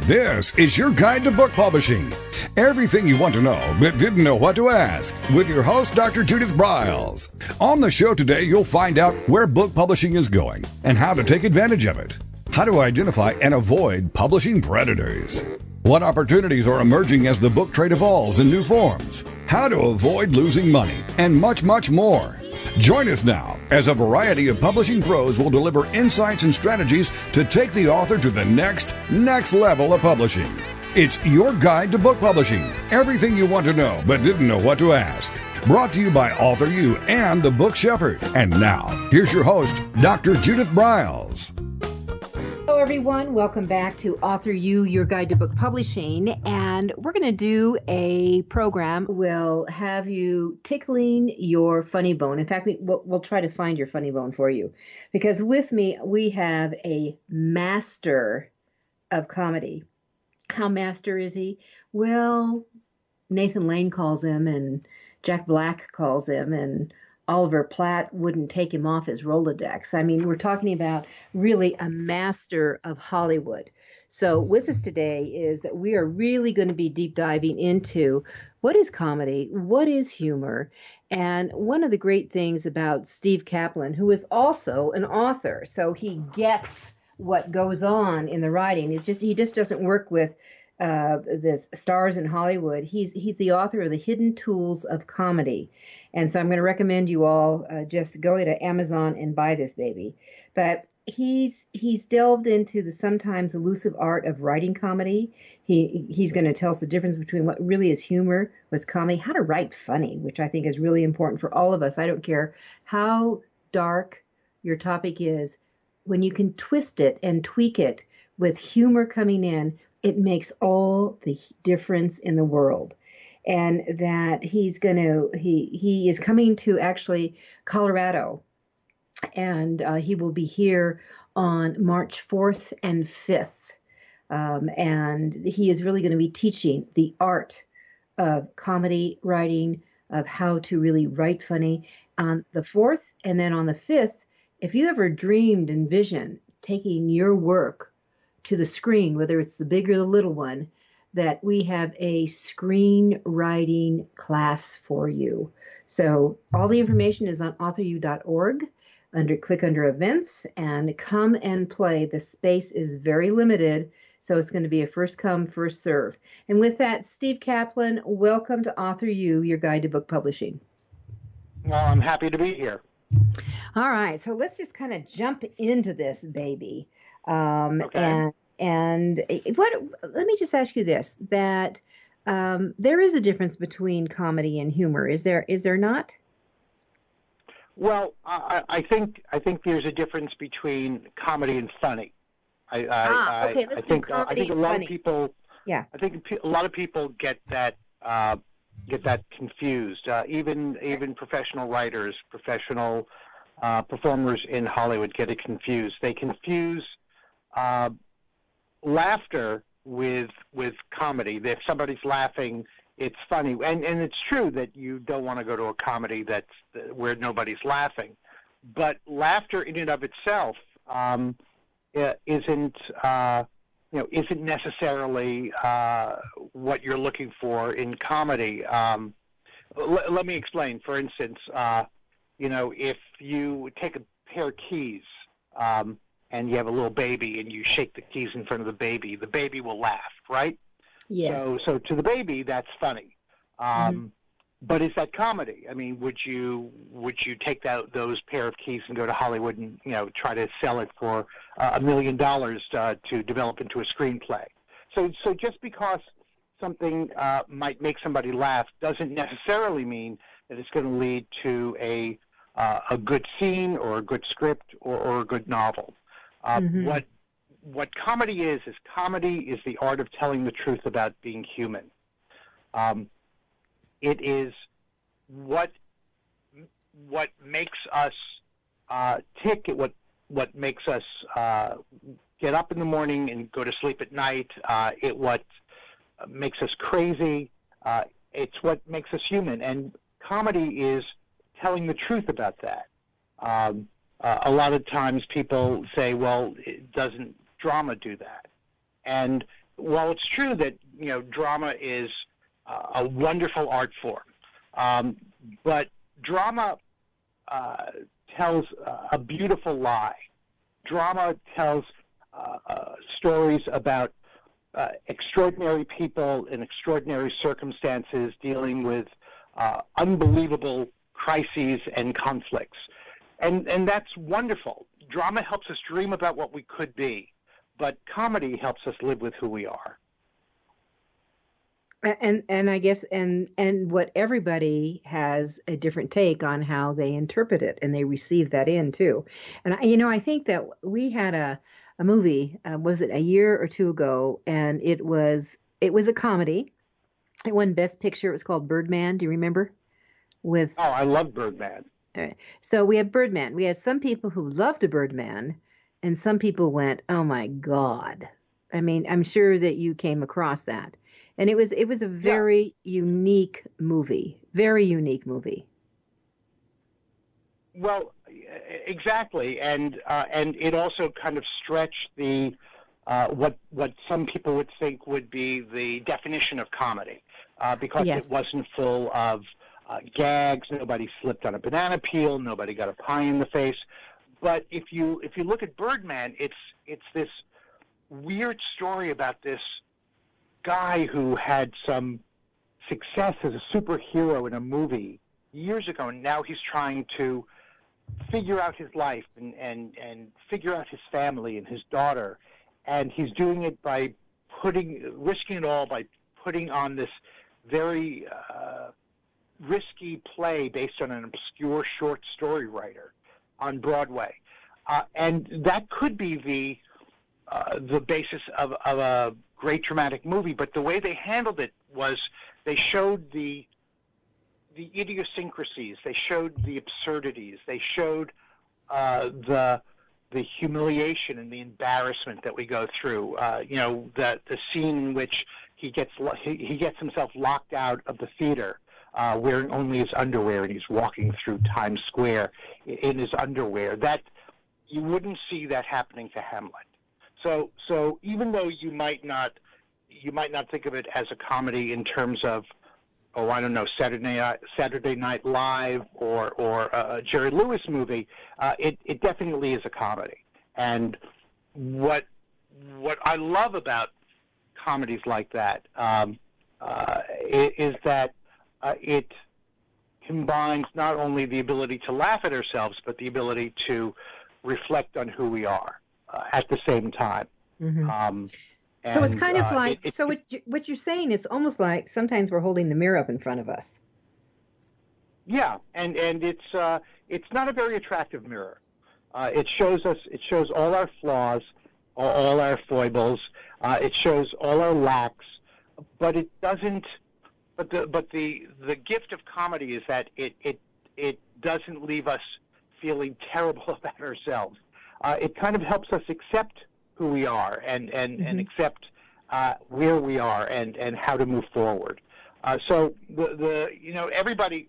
This is your guide to book publishing. Everything you want to know but didn't know what to ask with your host, Dr. Judith Briles. On the show today, you'll find out where book publishing is going and how to take advantage of it. How to identify and avoid publishing predators. What opportunities are emerging as the book trade evolves in new forms. How to avoid losing money and much, much more. Join us now as a variety of publishing pros will deliver insights and strategies to take the author to the next level of publishing. It's your guide to book publishing. Everything you want to know but didn't know what to ask. Brought to you by AuthorU and the Book Shepherd. And now, here's your host, Dr. Judith Briles. Hello, everyone. Welcome back to AuthorU, your guide to book publishing. And we're going to do a program. We'll have you tickling your funny bone. In fact, we'll try to find your funny bone for you. Because with me, we have a master of comedy. How master is he? Well, Nathan Lane calls him, and Jack Black calls him, and Oliver Platt wouldn't take him off his Rolodex. I mean, we're talking about really a master of Hollywood. So with us today is that we are really going to be deep diving into what is comedy, what is humor, and one of the great things about Steve Kaplan, who is also an author, so he gets what goes on in the writing. He just doesn't work with the stars in Hollywood. He's the author of The Hidden Tools of Comedy. And so I'm going to recommend you all just go to Amazon and buy this baby. But he's delved into the sometimes elusive art of writing comedy. He's going to tell us the difference between what really is humor, what's comedy, how to write funny, which I think is really important for all of us. I don't care how dark your topic is. When you can twist it and tweak it with humor coming in, it makes all the difference in the world. And that he is coming to actually Colorado, and he will be here on March 4th and 5th. And he is really going to be teaching the art of comedy writing, of how to really write funny on the 4th. And then on the 5th, if you ever dreamed and visioned taking your work to the screen, whether it's the big or the little one, that we have a screenwriting class for you. So all the information is on AuthorU.org. Click under events and come and play. The space is very limited, so it's going to be a first come, first serve. And with that, Steve Kaplan, welcome to AuthorU, your guide to book publishing. Well, I'm happy to be here. All right, so let's just kind of jump into this baby. Okay. And let me just ask you this, that there is a difference between comedy and humor. Is there not? Well, I think there's a difference between comedy and funny. Okay, let's do comedy and funny. I think a lot of people get that confused. Even professional writers, professional performers in Hollywood get it confused. They confuse laughter with comedy. If somebody's laughing, it's funny, and it's true that you don't want to go to a comedy where nobody's laughing, but laughter in and of itself isn't necessarily what you're looking for in comedy. Let me explain. For instance, if you take a pair of keys and you have a little baby and you shake the keys in front of the baby will laugh, right? Yes. So to the baby, that's funny. But is that comedy? I mean, would you take those pair of keys and go to Hollywood and try to sell it for $1 million to develop into a screenplay? So just because something might make somebody laugh doesn't necessarily mean that it's going to lead to a good scene or a good script or a good novel. What comedy is the art of telling the truth about being human. It is what makes us tick, what makes us get up in the morning and go to sleep at night. What makes us crazy. It's what makes us human. And comedy is telling the truth about that. A lot of times people say, well, doesn't drama do that? And while it's true that drama is a wonderful art form, but drama tells a beautiful lie. Drama tells stories about extraordinary people in extraordinary circumstances dealing with unbelievable crises and conflicts. And that's wonderful. Drama helps us dream about what we could be, but comedy helps us live with who we are. And I guess and what everybody has a different take on how they interpret it, and they receive that in too. And I think that we had a movie, was it a year or two ago, and it was a comedy. It won Best Picture. It was called Birdman. Do you remember? I love Birdman. All right. So we have Birdman. We had some people who loved a Birdman, and some people went, "Oh my God!" I mean, I'm sure that you came across that. And it was a very unique movie, very unique movie. Well, exactly, and it also kind of stretched the what some people would think would be the definition of comedy, because Yes. it wasn't full of gags. Nobody slipped on a banana peel. Nobody got a pie in the face. But if you look at Birdman, it's this weird story about this guy who had some success as a superhero in a movie years ago, and now he's trying to figure out his life and figure out his family and his daughter, and he's doing it by risking it all by putting on this very risky play based on an obscure short story writer on Broadway, and that could be the basis of a great dramatic movie. But the way they handled it was they showed the idiosyncrasies, they showed the absurdities, they showed the humiliation and the embarrassment that we go through. The scene in which he gets himself locked out of the theater, wearing only his underwear, and he's walking through Times Square in his underwear. That you wouldn't see that happening to Hamlet. So even though you might not think of it as a comedy in terms of, Saturday Night Live or a Jerry Lewis movie, it definitely is a comedy. And what I love about comedies like that is that it combines not only the ability to laugh at ourselves, but the ability to reflect on who we are at the same time. Mm-hmm. So it's kind of like, what you're saying is almost like sometimes we're holding the mirror up in front of us. Yeah, and it's not a very attractive mirror. It shows all our flaws, all our foibles. It shows all our lacks, but it doesn't. But the gift of comedy is that it doesn't leave us feeling terrible about ourselves. It kind of helps us accept who we are and accept where we are and how to move forward. So everybody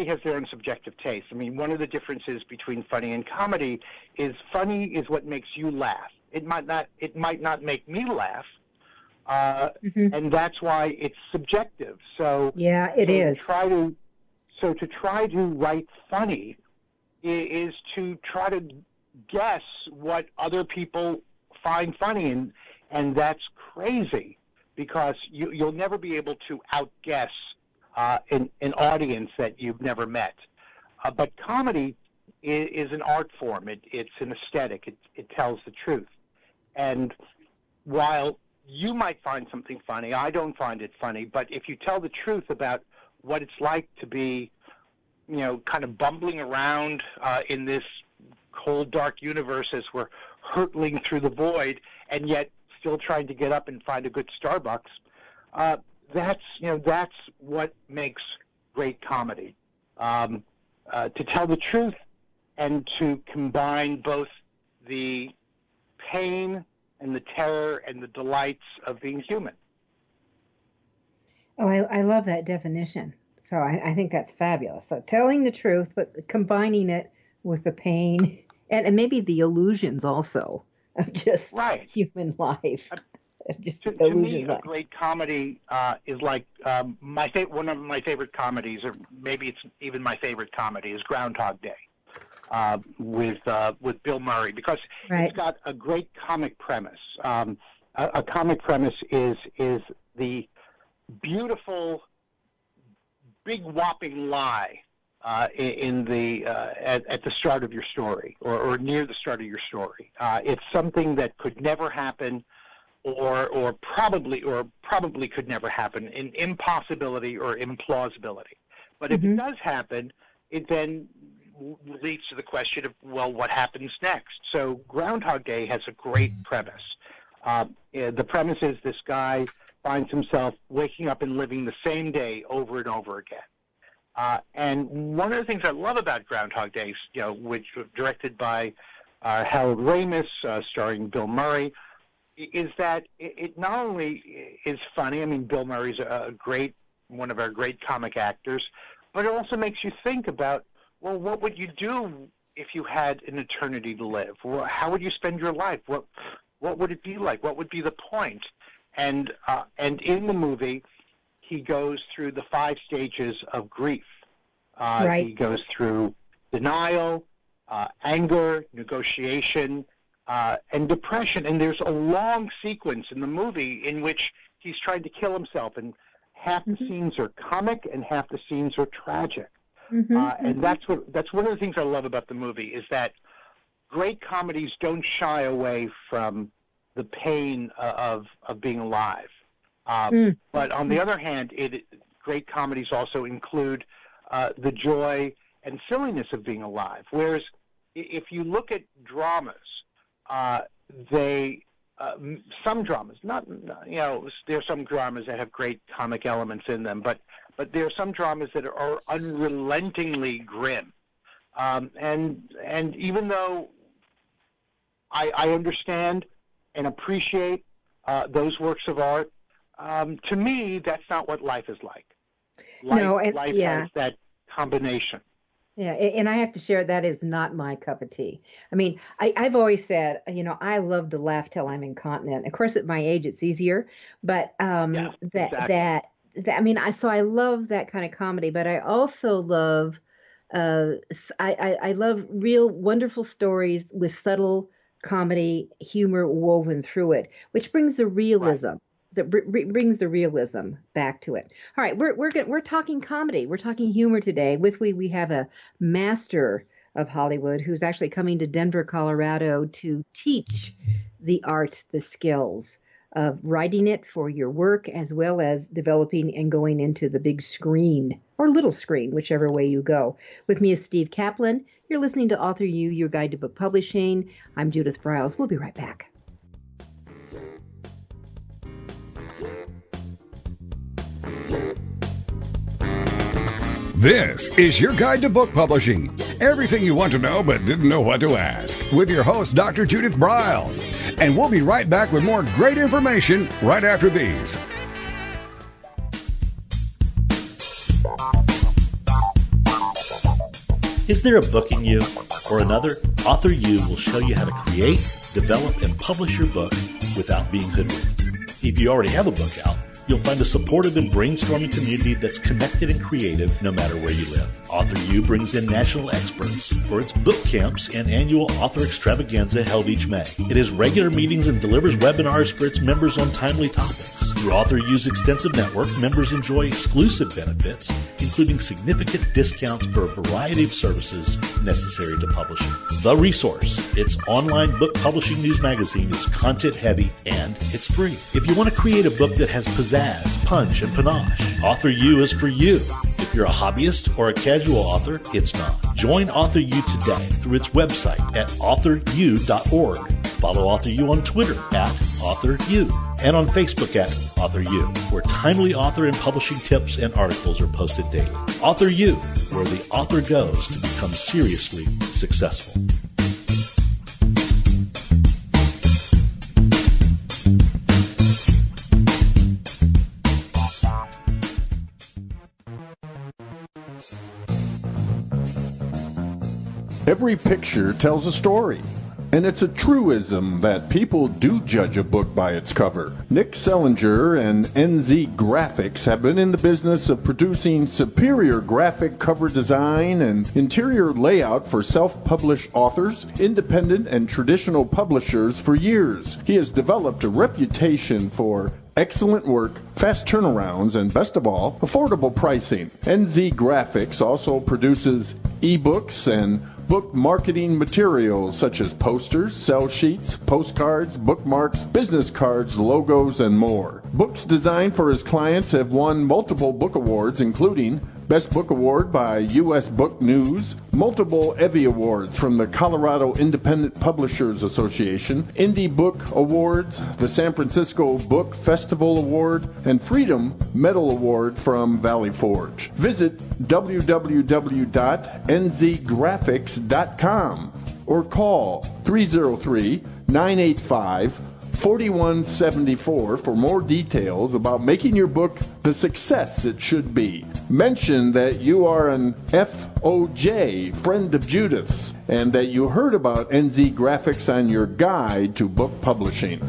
has their own subjective taste. I mean, one of the differences between funny and comedy is funny is what makes you laugh. It might not make me laugh, and that's why it's subjective. So yeah, it is. To try to write funny is to try to guess what other people find funny, and that's crazy because you'll never be able to outguess an audience that you've never met. But comedy is an art form. It's an aesthetic. It tells the truth. And while you might find something funny, I don't find it funny. But if you tell the truth about what it's like to be, kind of bumbling around in this cold, dark universe as we're hurtling through the void, and yet still trying to get up and find a good Starbucks, that's what makes great comedy. To tell the truth and to combine both the pain and the terror and the delights of being human. Oh, I love that definition. So I think that's fabulous. So telling the truth, but combining it with the pain and maybe the illusions also of just human life. Just to me, a great comedy is like one of my favorite comedies, or maybe it's even my favorite comedy, is Groundhog Day with Bill Murray, because it's got a great comic premise. A comic premise is the beautiful, big whopping lie in the at the start of your story, or near the start of your story. It's something that could never happen, or probably could never happen, an impossibility or implausibility. But if it does happen, it then leads to the question of, well, what happens next? So Groundhog Day has a great premise. The premise is this guy finds himself waking up and living the same day over and over again. And one of the things I love about Groundhog Day, which was directed by Harold Ramis, starring Bill Murray, is that it not only is funny. I mean, Bill Murray's one of our great comic actors, but it also makes you think about, well, what would you do if you had an eternity to live? Well, how would you spend your life? What would it be like? What would be the point? And in the movie, he goes through the 5 stages of grief. He goes through denial, anger, negotiation, and depression. And there's a long sequence in the movie in which he's trying to kill himself, and half the scenes are comic and half the scenes are tragic. And that's one of the things I love about the movie, is that great comedies don't shy away from the pain of being alive. But on the other hand, great comedies also include the joy and silliness of being alive. Whereas if you look at dramas, some dramas, there are some dramas that have great comic elements in them, but there are some dramas that are unrelentingly grim. And even though I understand and appreciate those works of art, to me, that's not what life is like. Life has that combination. Yeah, and I have to share, that is not my cup of tea. I mean, I've always said, I love to laugh till I'm incontinent. Of course, at my age, it's easier, but I love that kind of comedy, but I also love, I love real wonderful stories with subtle comedy humor woven through it, which brings the realism. Right. That brings the realism back to it. All right, we're talking comedy. We're talking humor today. We have a master of Hollywood who's actually coming to Denver, Colorado, to teach the art, the skills of writing it for your work, as well as developing and going into the big screen or little screen, whichever way you go. With me is Steve Kaplan. You're listening to AuthorU, Your Guide to Book Publishing. I'm Judith Briles. We'll be right back. This is Your Guide to Book Publishing. Everything you want to know but didn't know what to ask. With your host, Dr. Judith Briles. And we'll be right back with more great information right after these. Is there a book in you or another? AuthorU will show you how to create, develop, and publish your book without being hoodwinked. If you already have a book out, you'll find a supportive and brainstorming community that's connected and creative no matter where you live. AuthorU brings in national experts for its book camps and annual author extravaganza held each May. It has regular meetings and delivers webinars for its members on timely topics. Through AuthorU's extensive network, members enjoy exclusive benefits, including significant discounts for a variety of services necessary to publishing. The Resource, its online book publishing news magazine, is content-heavy and it's free. If you want to create a book that has pizzazz, punch, and panache, AuthorU is for you. If you're a hobbyist or a casual author, it's not. Join AuthorU today through its website at AuthorU.org. Follow AuthorU on Twitter at AuthorU and on Facebook at AuthorU, where timely author and publishing tips and articles are posted daily. AuthorU, where the author goes to become seriously successful. Every picture tells a story. And it's a truism that people do judge a book by its cover. Nick Sellinger and NZ Graphics have been in the business of producing superior graphic cover design and interior layout for self-published authors, independent and traditional publishers for years. He has developed a reputation for excellent work, fast turnarounds, and best of all, affordable pricing. NZ Graphics also produces ebooks and book marketing materials such as posters, sell sheets, postcards, bookmarks, business cards, logos, and more. Books designed for his clients have won multiple book awards, including Best Book Award by U.S. Book News, multiple Evie Awards from the Colorado Independent Publishers Association, Indie Book Awards, the San Francisco Book Festival Award, and Freedom Medal Award from Valley Forge. Visit www.nzgraphics.com or call 303-985-4174 for more details about making your book the success it should be. Mention that you are an FOJ, friend of Judith's, and that you heard about NZ Graphics on your guide to book publishing.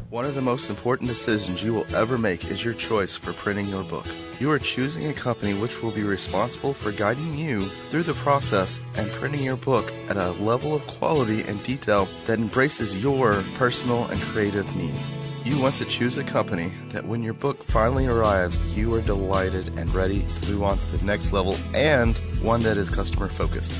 One of the most important decisions you will ever make is your choice for printing your book. You are choosing a company which will be responsible for guiding you through the process and printing your book at a level of quality and detail that embraces your personal and creative needs. You want to choose a company that when your book finally arrives, you are delighted and ready to move on to the next level, and one that is customer focused.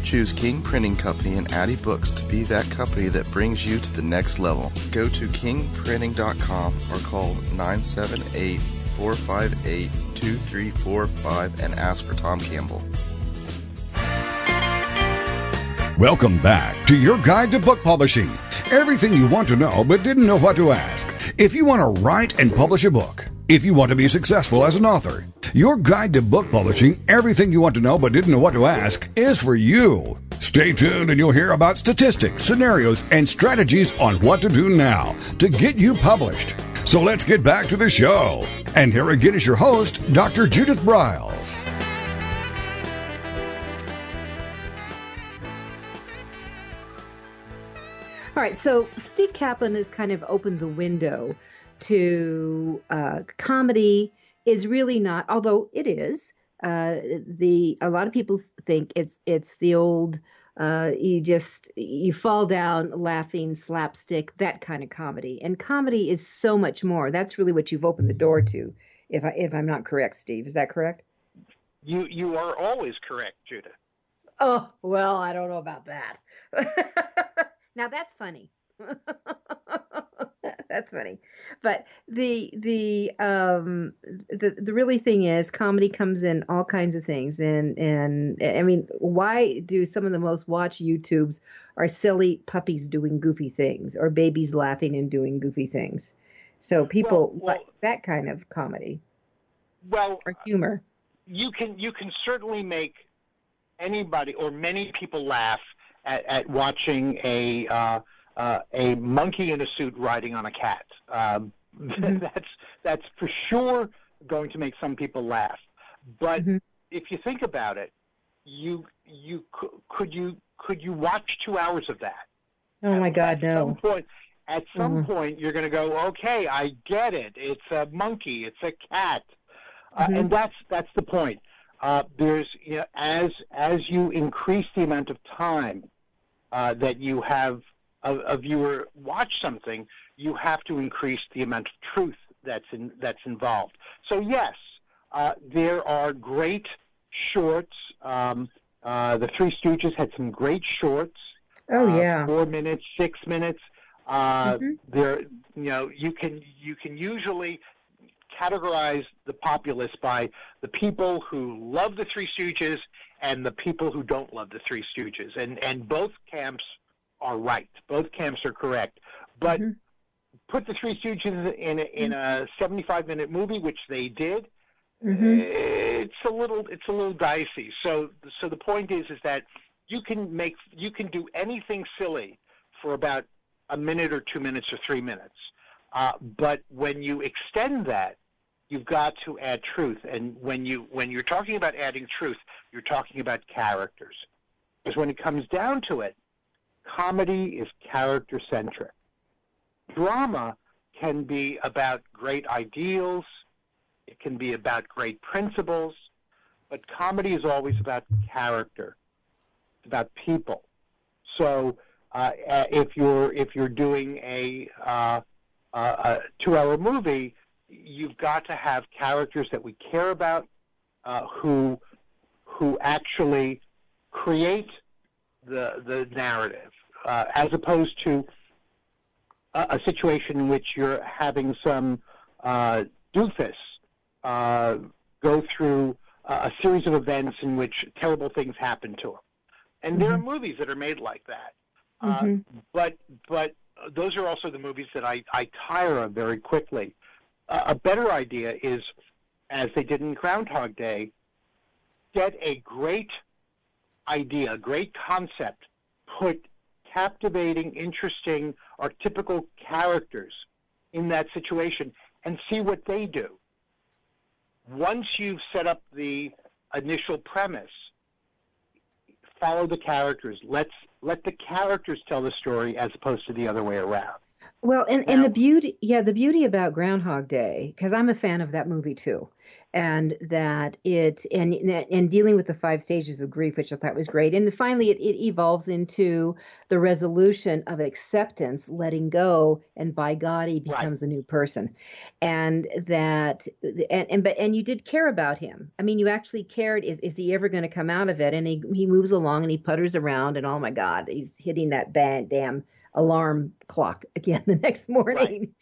Choose King Printing Company and Addy Books to be that company that brings you to the next level. Go to kingprinting.com or call 978-458-2345 and ask for Tom Campbell. Welcome back to your guide to book publishing. Everything you want to know but didn't know what to ask. If you want to write and publish a book, if you want to be successful as an author, your guide to book publishing, everything you want to know but didn't know what to ask, is for you. Stay tuned and you'll hear about statistics, scenarios, and strategies on what to do now to get you published. So let's get back to the show. And here again is your host, Dr. Judith Briles. All right, so Steve Kaplan has kind of opened the window to comedy is really not, although it is. A lot of people think it's the old you fall down laughing, slapstick, that kind of comedy. And comedy is so much more. That's really what you've opened the door to. If I'm not correct, Steve, is that correct? You are always correct, Judith. Oh, well, I don't know about that. Now that's funny. That's funny. But the really thing is, comedy comes in all kinds of things. And I mean, why do some of the most watched YouTubes are silly puppies doing goofy things or babies laughing and doing goofy things? So people like that kind of comedy. Well, or humor. You can certainly make anybody or many people laugh at watching a monkey in a suit riding on a cat. That's for sure going to make some people laugh. But if you think about it, could you watch 2 hours of that? Oh my God, no. At some point, you're going to go, okay, I get it. It's a monkey. It's a cat, and that's the point. There's as you increase the amount of time that you have a viewer watch something, you have to increase the amount of truth that's involved. So yes, there are great shorts. The Three Stooges had some great shorts. Oh yeah, 4 minutes, 6 minutes. There, you can usually categorize the populace by the people who love the Three Stooges and the people who don't love the Three Stooges, and both camps are right. Both camps are correct. But put the Three Stooges in a 75-minute movie, which they did. It's a little dicey. So the point is that you can do anything silly for about a minute or 2 minutes or 3 minutes. But when you extend that, you've got to add truth. And when you're talking about adding truth, you're talking about characters. Because when it comes down to it, comedy is character-centric. Drama can be about great ideals. It can be about great principles. But comedy is always about character. It's about people. So if you're doing a 2-hour movie, you've got to have characters that we care about, who actually create the narrative, as opposed to a situation in which you're having some doofus go through a series of events in which terrible things happen to him. And there are movies that are made like that. But those are also the movies that I tire of very quickly. A better idea is, as they did in Groundhog Day, get a great idea, a great concept, put captivating, interesting, or typical characters in that situation, and see what they do. Once you've set up the initial premise, follow the characters. Let the characters tell the story as opposed to the other way around. Well, and the beauty about Groundhog Day, because I'm a fan of that movie too, and that and dealing with the 5 stages of grief, which I thought was great, and finally it evolves into the resolution of acceptance, letting go, and by God he becomes a new person, and that and you did care about him. I mean, you actually cared. Is he ever going to come out of it? And he moves along and he putters around, and oh my God, he's hitting that damn alarm clock again the next morning,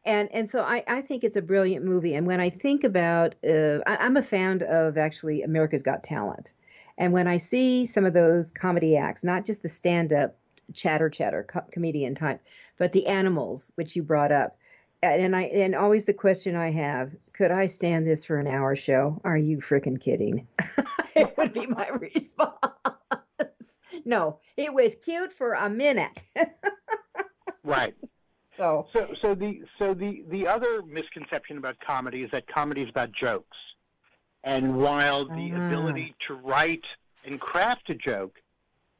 and so I think it's a brilliant movie. And when I think about, I'm a fan of actually America's Got Talent. And when I see some of those comedy acts, not just the stand-up chatter comedian type, but the animals, which you brought up. And always the question I have, could I stand this for an hour show? Are you freaking kidding? It would be my response. No, it was cute for a minute. Right. So the other misconception about comedy is that comedy is about jokes. And while the ability to write and craft a joke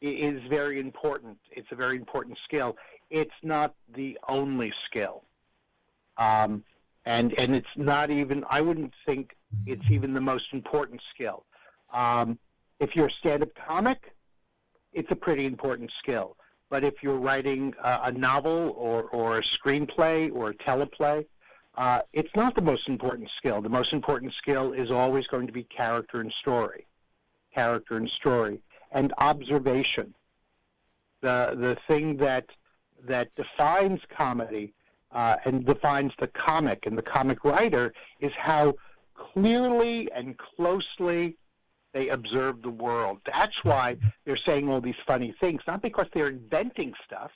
is very important, it's a very important skill, it's not the only skill. And it's not even, I wouldn't think it's even the most important skill. If you're a stand-up comic, it's a pretty important skill. But if you're writing a novel or a screenplay or a teleplay, it's not the most important skill. The most important skill is always going to be character and story, and observation. The thing that defines comedy and defines the comic and the comic writer is how clearly and closely they observe the world. That's why they're saying all these funny things, not because they're inventing stuff,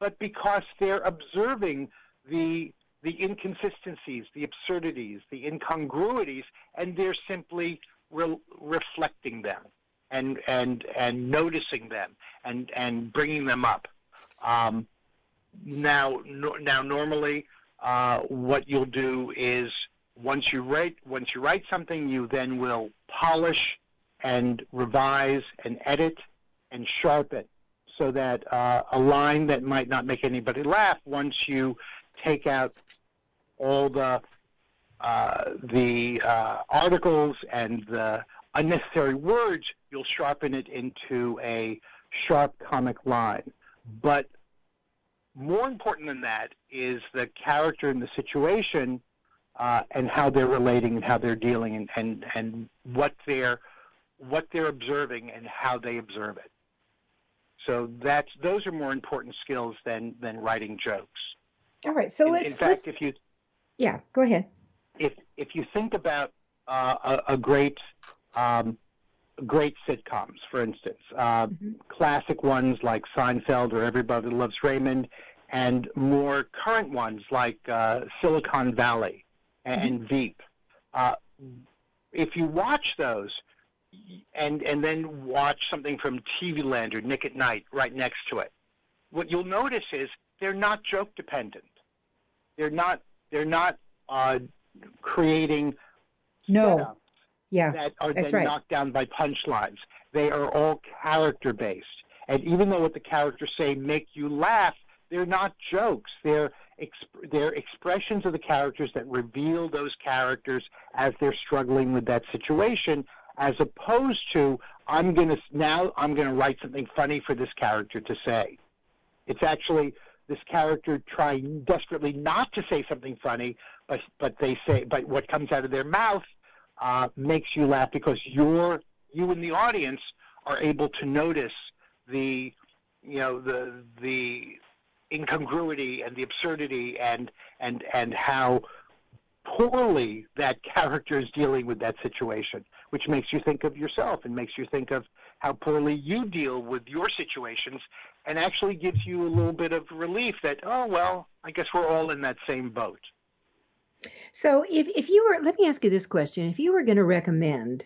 but because they're observing the inconsistencies, the absurdities, the incongruities, and they're simply reflecting them and noticing them and bringing them up. Now, normally, what you'll do is once you write something, you then will polish and revise and edit and sharpen, so that a line that might not make anybody laugh, once you take out all the articles and the unnecessary words, you'll sharpen it into a sharp comic line. But more important than that is the character and the situation, and how they're relating and how they're dealing and what they're observing and how they observe it. So those are more important skills than writing jokes. All right. So in fact, if you go ahead. If you think about a great sitcoms, for instance, classic ones like Seinfeld or Everybody Loves Raymond, and more current ones like Silicon Valley and Veep. If you watch those and then watch something from TV Land or Nick at Night right next to it, what you'll notice is they're not joke dependent. They're not creating No. setups that are that's then right. knocked down by punchlines. They are all character-based. And even though what the characters say make you laugh, they're not jokes. They're expressions of the characters that reveal those characters as they're struggling with that situation, as opposed to, I'm going to write something funny for this character to say. It's actually this character trying desperately not to say something funny, but what comes out of their mouth makes you laugh because you and the audience are able to notice the incongruity and the absurdity and how poorly that character is dealing with that situation, which makes you think of yourself and makes you think of how poorly you deal with your situations, and actually gives you a little bit of relief that, oh, well, I guess we're all in that same boat. So if you were, let me ask you this question. If you were going to recommend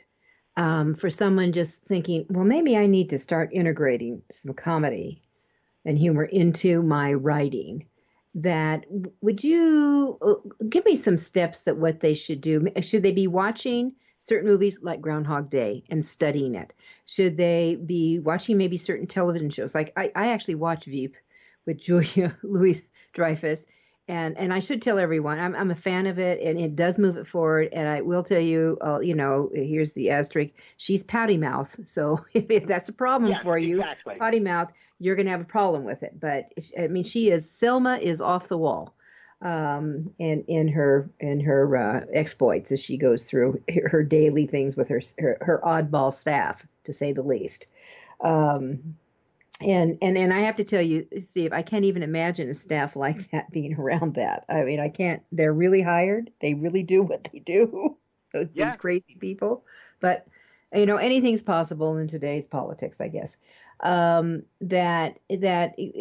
for someone just thinking, well, maybe I need to start integrating some comedy and humor into my writing, that would you give me some steps that what they should do? Should they be watching certain movies like Groundhog Day and studying it? Should they be watching maybe certain television shows? Like I actually watch Veep with Julia Louis-Dreyfus, and I should tell everyone I'm a fan of it, and it does move it forward. And I will tell you, here's the asterisk: she's potty mouth. So if that's a problem for you, exactly. Potty mouth, you're going to have a problem with it. But I mean, Selma is off the wall, in her exploits as she goes through her daily things with her oddball staff, to say the least. And I have to tell you, Steve, I can't even imagine a staff like that being around that. I mean, I can't. They're really hired. They really do what they do. These crazy people. But anything's possible in today's politics, I guess. That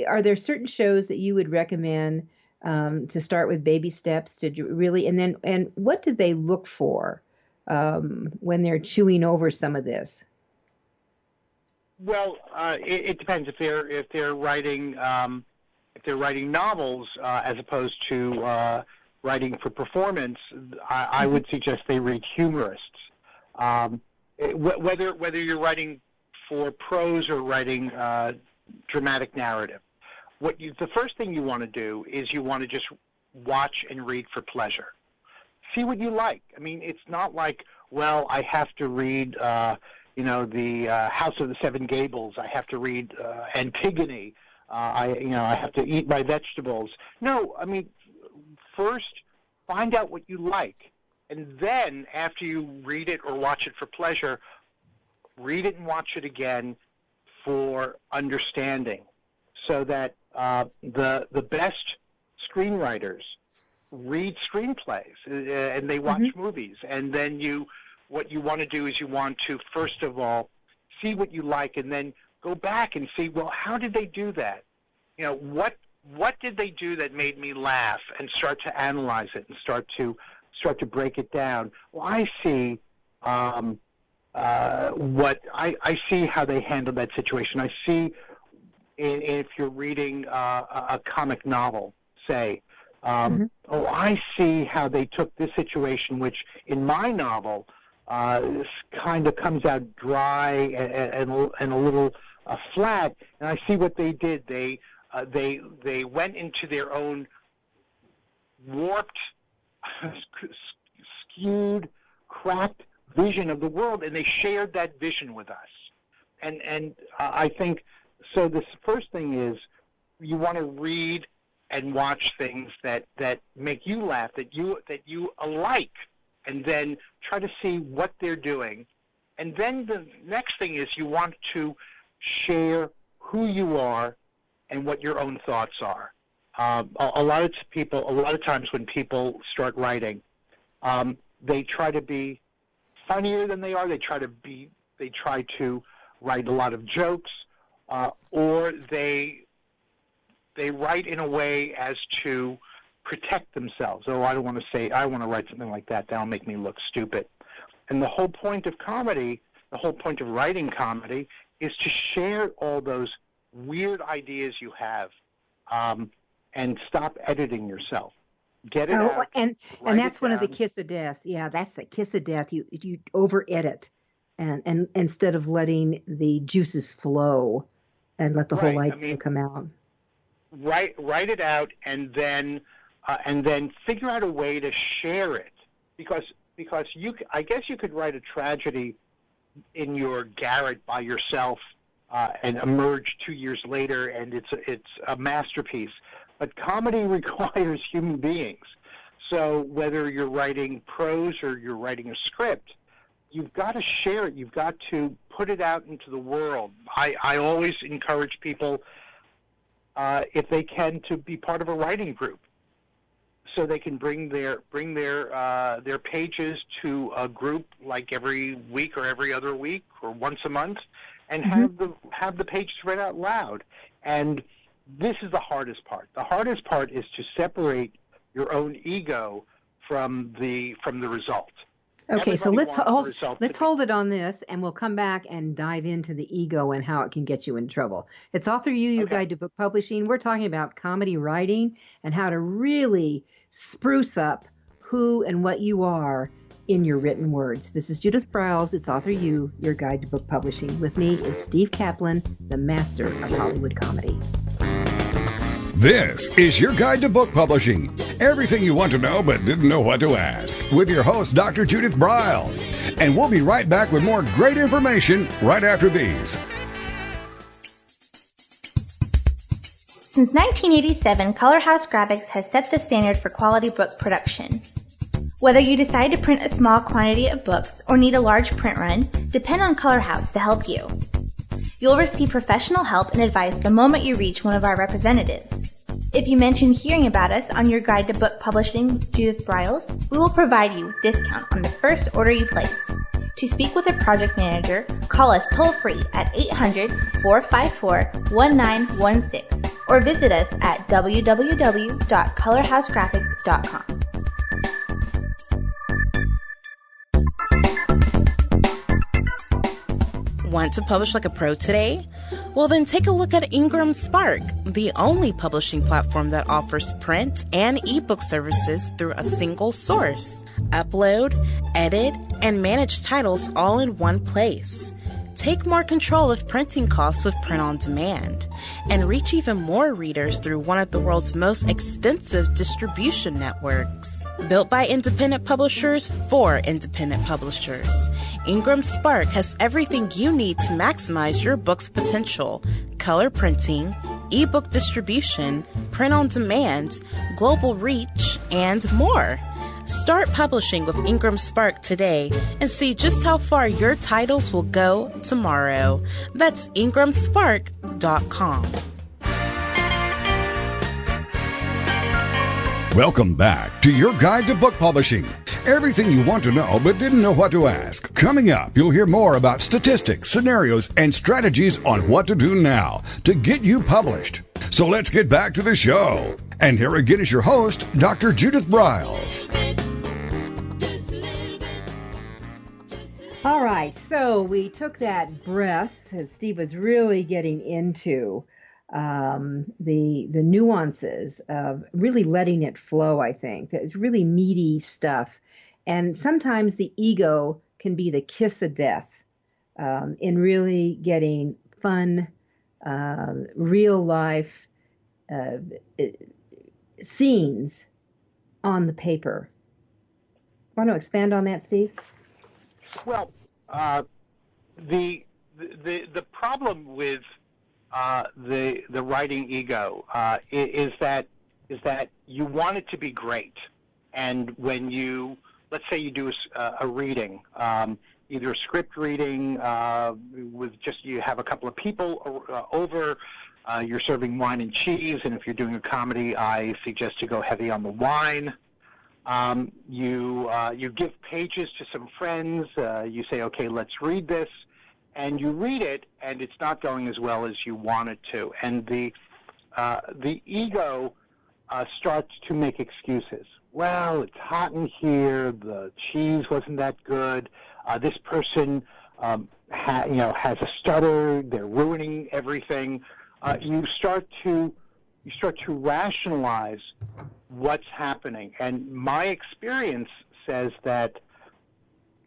are there certain shows that you would recommend to start with baby steps to really, and what do they look for when they're chewing over some of this? Well, it depends. If they're writing novels as opposed to writing for performance, I would suggest they read humorists. Whether you're writing for prose or writing dramatic narrative, the first thing you want to do is you want to just watch and read for pleasure. See what you like. I mean, it's not like, well, I have to read the House of the Seven Gables. I have to read Antigone. I have to eat my vegetables. No, I mean, first find out what you like, and then after you read it or watch it for pleasure, read it and watch it again for understanding, so that the best screenwriters read screenplays and they watch movies, and then what you want to do is you want to, first of all, see what you like, and then go back and see, well, how did they do that? What did they do that made me laugh? And start to analyze it and start to break it down. Well, I see I see how they handled that situation. I see if you're reading a comic novel, say, I see how they took this situation, which in my novel kind of comes out dry and a little flat, and I see what they did. They went into their own warped, skewed, cracked vision of the world, and they shared that vision with us. And I think so. The first thing is you want to read and watch things that make you laugh, that you like. And then try to see what they're doing. And then the next thing is you want to share who you are and what your own thoughts are. A lot of times when people start writing, they try to be funnier than they are. They try to write a lot of jokes, or they write in a way as to protect themselves. Oh, I want to write something like that. That'll make me look stupid. And the whole point of comedy, the whole point of writing comedy, is to share all those weird ideas you have, and stop editing yourself. Get it out. And write that's it one of the down. kiss of death. Yeah, that's the kiss of death. You over edit, and instead of letting the juices flow, and let the whole Right. idea come out. Write it out, and then figure out a way to share it, because I guess you could write a tragedy in your garret by yourself and emerge 2 years later, and it's a masterpiece. But comedy requires human beings. So whether you're writing prose or you're writing a script, you've got to share it. You've got to put it out into the world. I always encourage people, if they can, to be part of a writing group, so they can bring their pages to a group like every week or every other week or once a month, and have the pages read out loud. And this is the hardest part. The hardest part is to separate your own ego from the result. Okay, so Everybody let's hold it on this, and we'll come back and dive into the ego and how it can get you in trouble. It's AuthorU-Your Guide to Book Publishing. We're talking about comedy writing and how to really spruce up who and what you are in your written words. This is Judith Briles. It's AuthorU-Your Guide to Book Publishing. With me is Steve Kaplan, the master of Hollywood comedy. This is your guide to book publishing. Everything you want to know but didn't know what to ask. With your host, Dr. Judith Briles. And we'll be right back with more great information right after these. Since 1987, Color House Graphics has set the standard for quality book production. Whether you decide to print a small quantity of books or need a large print run, depend on Color House to help you. You'll receive professional help and advice the moment you reach one of our representatives. If you mention hearing about us on your guide to book publishing with Judith Briles, we will provide you a discount on the first order you place. To speak with a project manager, call us toll-free at 800-454-1916 or visit us at www.colorhousegraphics.com. Want to publish like a pro today? Well, then take a look at Ingram Spark, the only publishing platform that offers print and ebook services through a single source. Upload, edit, and manage titles all in one place. Take more control of printing costs with print on demand, and reach even more readers through one of the world's most extensive distribution networks. Built by independent publishers for independent publishers, Ingram Spark has everything you need to maximize your book's potential: color printing, ebook distribution, print on demand, global reach, and more. Start publishing with Ingram Spark today and see just how far your titles will go tomorrow. That's ingramspark.com. Welcome back to your guide to book publishing. Everything you want to know but didn't know what to ask. Coming up, you'll hear more about statistics, scenarios, and strategies on what to do now to get you published. So let's get back to the show. And here again is your host, Dr. Judith Briles. All right, so we took that breath as Steve was really getting into the nuances of really letting it flow. I think that's really meaty stuff, and sometimes the ego can be the kiss of death in really getting fun, real life scenes on the paper. Want to expand on that, Steve? Well, the problem with the writing ego is that you want it to be great, and when let's say you do a reading, either a script reading with just you have a couple of people over, you're serving wine and cheese, and if you're doing a comedy, I suggest to go heavy on the wine. You give pages to some friends. You say, okay, let's read this, and you read it, and it's not going as well as you want it to, and the ego starts to make excuses. Well, it's hot in here. The cheese wasn't that good. This person, has a stutter. They're ruining everything. You start to you start to rationalize what's happening. And my experience says that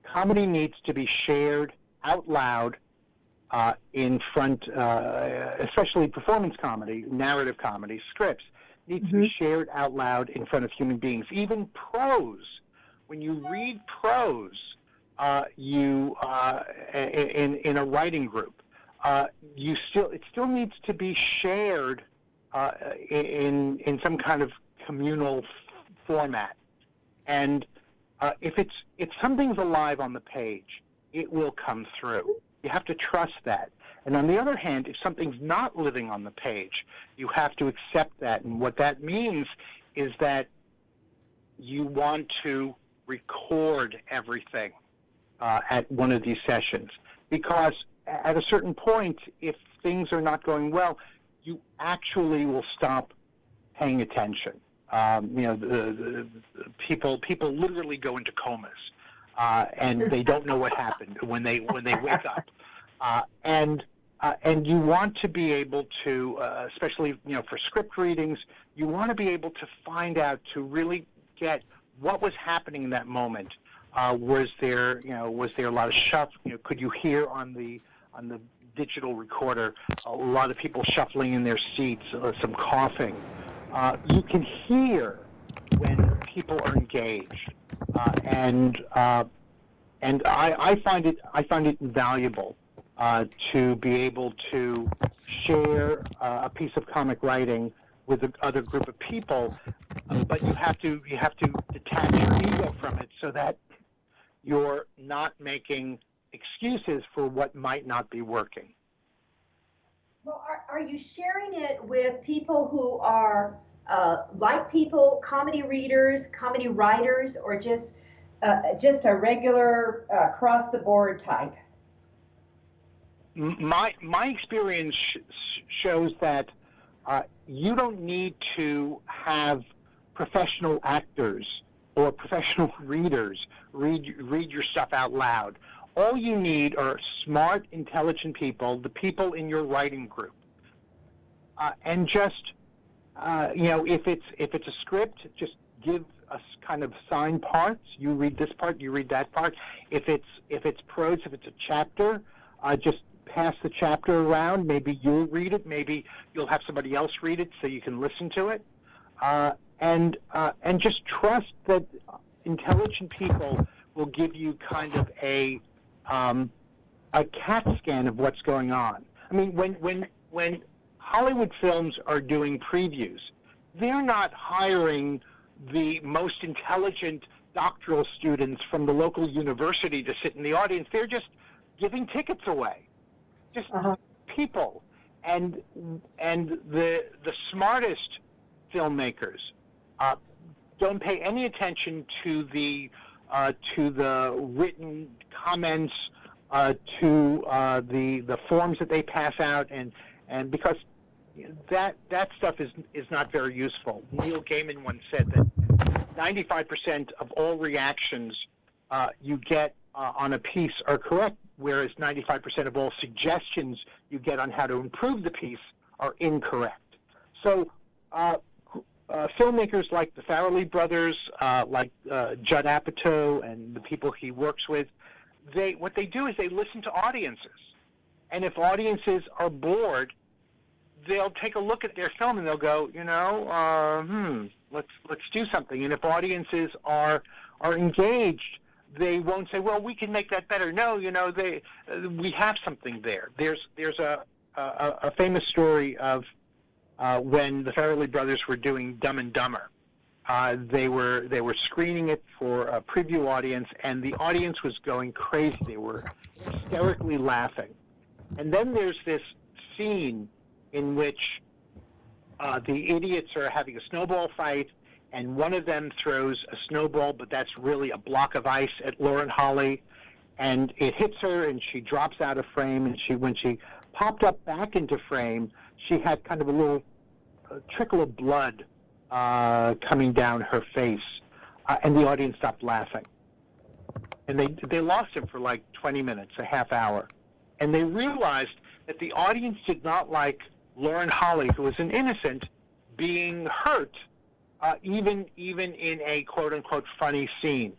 comedy needs to be shared out loud in front, especially performance comedy, narrative comedy, scripts, needs to be shared out loud in front of human beings. Even prose. When you read prose, in a writing group, it still needs to be shared in some kind of communal format. And if something's alive on the page, it will come through. You have to trust that. And on the other hand, if something's not living on the page, you have to accept that. And what that means is that you want to record everything at one of these sessions. Because at a certain point, if things are not going well, you actually will stop paying attention. The people literally go into comas, and they don't know what happened when they wake up. And you want to be able to, especially for script readings, you want to be able to find out, to really get what was happening in that moment. Was there a lot of shuffling? Could you hear on the digital recorder a lot of people shuffling in their seats, some coughing? You can hear when people are engaged, and I find it invaluable to be able to share a piece of comic writing with another group of people, but you have to detach your ego from it so that you're not making excuses for what might not be working. Well, are you sharing it with people who are like people, comedy readers, comedy writers, or just a regular across-the-board type? My experience shows that you don't need to have professional actors or professional readers read your stuff out loud. All you need are smart, intelligent people, the people in your writing group, and just if it's a script, just give us kind of assigned parts. You read this part, you read that part. If it's prose, if it's a chapter, just pass the chapter around. Maybe you'll read it. Maybe you'll have somebody else read it so you can listen to it. And just trust that intelligent people will give you kind of a CAT scan of what's going on. I mean, when Hollywood films are doing previews, they're not hiring the most intelligent doctoral students from the local university to sit in the audience. They're just giving tickets away. Just people. And the smartest filmmakers don't pay any attention to the written comments, to the forms that they pass out, and because that stuff is not very useful. Neil Gaiman once said that 95% of all reactions you get on a piece are correct, whereas 95% of all suggestions you get on how to improve the piece are incorrect. So filmmakers like the Farrelly brothers, like Judd Apatow and the people he works with, what they do is they listen to audiences. And if audiences are bored, they'll take a look at their film and they'll go, let's do something. And if audiences are engaged, they won't say, well, we can make that better. No, we have something there. There's a famous story of when the Farrelly brothers were doing Dumb and Dumber. They were screening it for a preview audience, and the audience was going crazy. They were hysterically laughing. And then there's this scene in which the idiots are having a snowball fight, and one of them throws a snowball, but that's really a block of ice at Lauren Holly, and it hits her, and she drops out of frame, and when she popped up back into frame, she had kind of a little trickle of blood coming down her face, and the audience stopped laughing. And they lost him for like 20 minutes, a half hour. And they realized that the audience did not like Lauren Holly, who was an innocent, being hurt, even in a quote-unquote funny scene.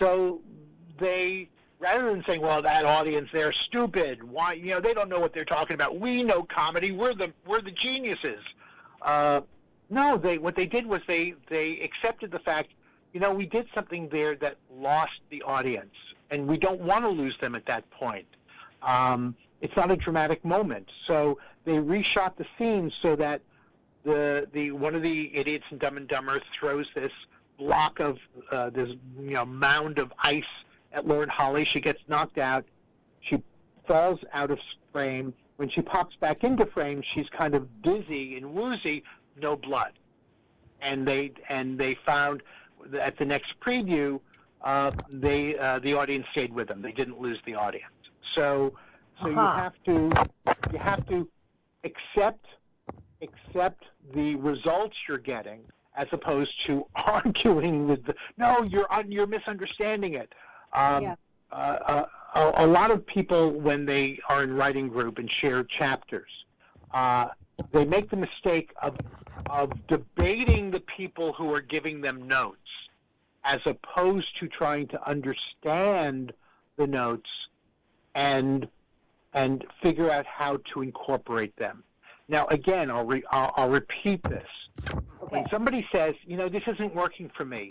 So they, rather than saying, well, that audience, they're stupid, why, they don't know what they're talking about. We know comedy. We're the geniuses. No, what they did was they accepted the fact, we did something there that lost the audience, and we don't want to lose them at that point. It's not a dramatic moment. So they reshot the scene so that one of the idiots in Dumb and Dumber throws this block of this mound of ice at Lauren Holly. She gets knocked out. She falls out of frame. When she pops back into frame, she's kind of dizzy and woozy, no blood. And they found at the next preview, the audience stayed with them. They didn't lose the audience. So you have to accept the results you're getting, as opposed to arguing with you're misunderstanding it. A lot of people, when they are in writing group and share chapters, they make the mistake of debating the people who are giving them notes, as opposed to trying to understand the notes and figure out how to incorporate them. Now, again, I'll repeat this. Okay. When somebody says, this isn't working for me,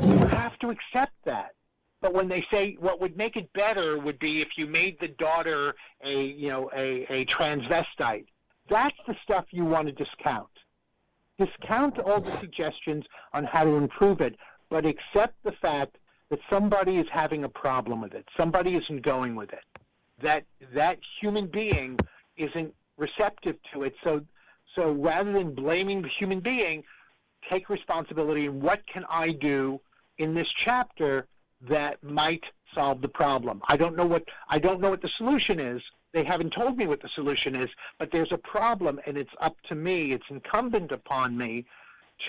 you have to accept that. But when they say what would make it better would be if you made the daughter a transvestite, that's the stuff you want to discount. Discount all the suggestions on how to improve it, but accept the fact that somebody is having a problem with it. Somebody isn't going with it. That human being isn't receptive to it. So rather than blaming the human being, take responsibility. And what can I do in this chapter that might solve the problem? I don't know what the solution is. They haven't told me what the solution is, but there's a problem, and it's up to me. It's incumbent upon me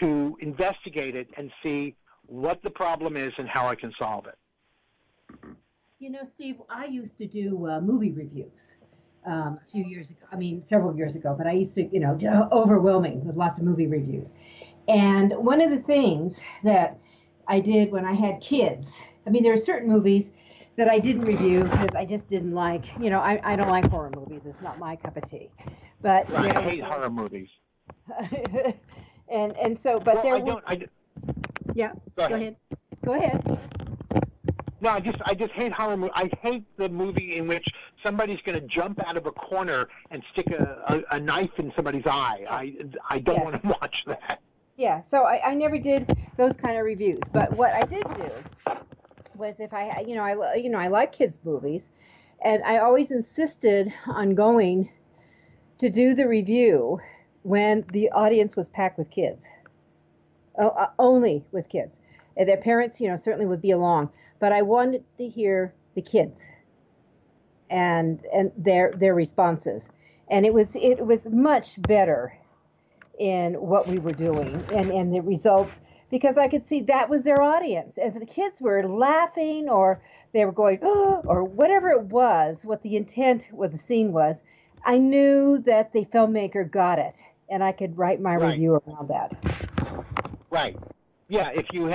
to investigate it and see what the problem is and how I can solve it. Steve, I used to do movie reviews a few years ago. Several years ago, but I used to, overwhelming with lots of movie reviews. And one of the things that I did when I had kids, there are certain movies that I didn't review because I just didn't like, I don't like horror movies. It's not my cup of tea. But right, I hate horror movies. and so, but well, there. Yeah. Go ahead. Go ahead. No, I just hate horror movies. I hate the movie in which somebody's going to jump out of a corner and stick a knife in somebody's eye. I don't want to watch that. Yeah. So I never did those kind of reviews. But what I did do was, if I like kids movies, and I always insisted on going to do the review when the audience was packed with kids, only with kids. And their parents, certainly would be along, but I wanted to hear the kids and their responses, and it was much better in what we were doing and the results, because I could see that was their audience. And the kids were laughing, or they were going, oh, or whatever it was, what the intent with the scene was, I knew that the filmmaker got it, and I could write my review around that. Right. Yeah, if you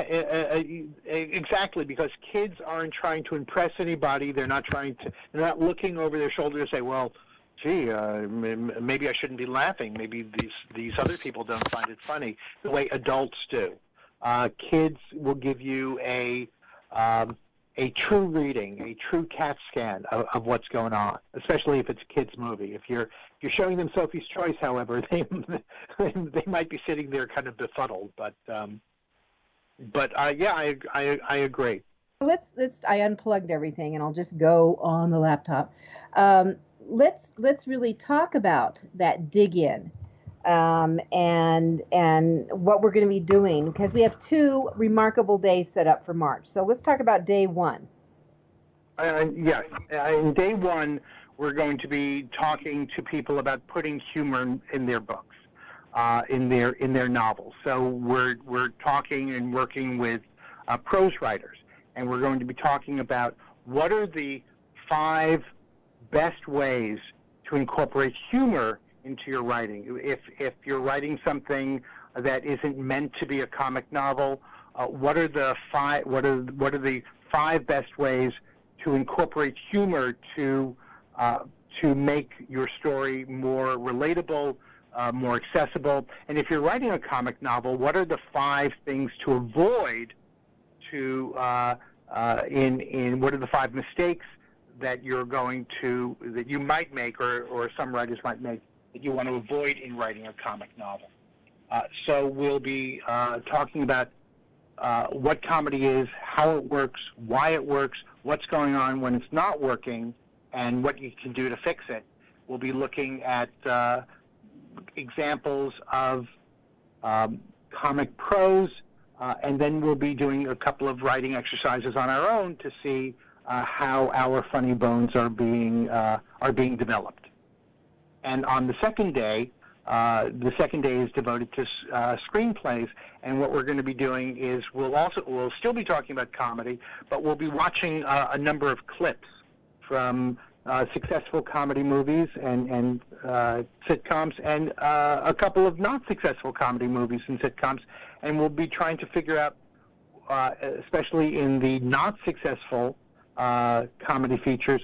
exactly, because kids aren't trying to impress anybody. They're not looking over their shoulder to say, well, gee, maybe I shouldn't be laughing. Maybe these other people don't find it funny the way adults do. Kids will give you a true reading, a true CAT scan of what's going on, especially if it's a kid's movie. If you're showing them Sophie's Choice, however, they might be sitting there kind of befuddled. But yeah, I agree. I unplugged everything, and I'll just go on the laptop. Let's really talk about that dig in, and what we're going to be doing, because we have 2 remarkable days set up for March. So let's talk about day 1. Yes, in day 1, we're going to be talking to people about putting humor in their books, in their novels. So we're talking and working with prose writers, and we're going to be talking about what are the 5 best ways to incorporate humor into your writing. If you're writing something that isn't meant to be a comic novel? What are the five best ways to incorporate humor to make your story more relatable, more accessible? And if you're writing a comic novel, what are the 5 things to avoid? What are the 5 mistakes that that you might make, or some writers might make, that you want to avoid in writing a comic novel? So we'll be talking about what comedy is, how it works, why it works, what's going on when it's not working, and what you can do to fix it. We'll be looking at examples of comic prose, and then we'll be doing a couple of writing exercises on our own to see how our funny bones are being developed. And on the second day is devoted to screenplays, and what we're going to be doing is we'll still be talking about comedy, but we'll be watching a number of clips from successful comedy movies and sitcoms, and a couple of not successful comedy movies and sitcoms, and we'll be trying to figure out, especially in the not successful comedy features,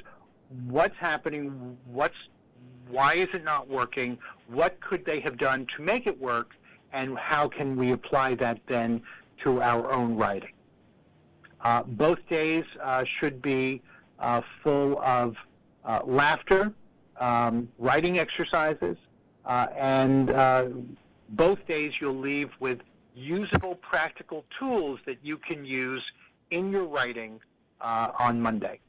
what's happening, why is it not working, what could they have done to make it work, and how can we apply that then to our own writing. Both days should be full of laughter, writing exercises, and both days you'll leave with usable, practical tools that you can use in your writing on Monday.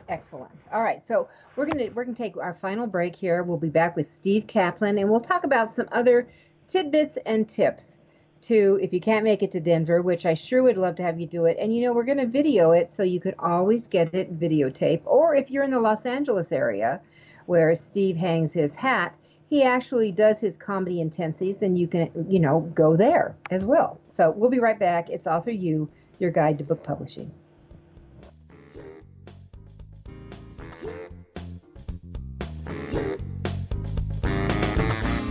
Excellent. All right, so we're gonna take our final break here. We'll be back with Steve Kaplan, and we'll talk about some other tidbits and tips to, if you can't make it to Denver, which I sure would love to have you do it. And we're going to video it, so you could always get it videotape. Or if you're in the Los Angeles area, where Steve hangs his hat, he actually does his comedy intensives, and you can go there as well. So we'll be right back. It's AuthorU, your guide to book publishing.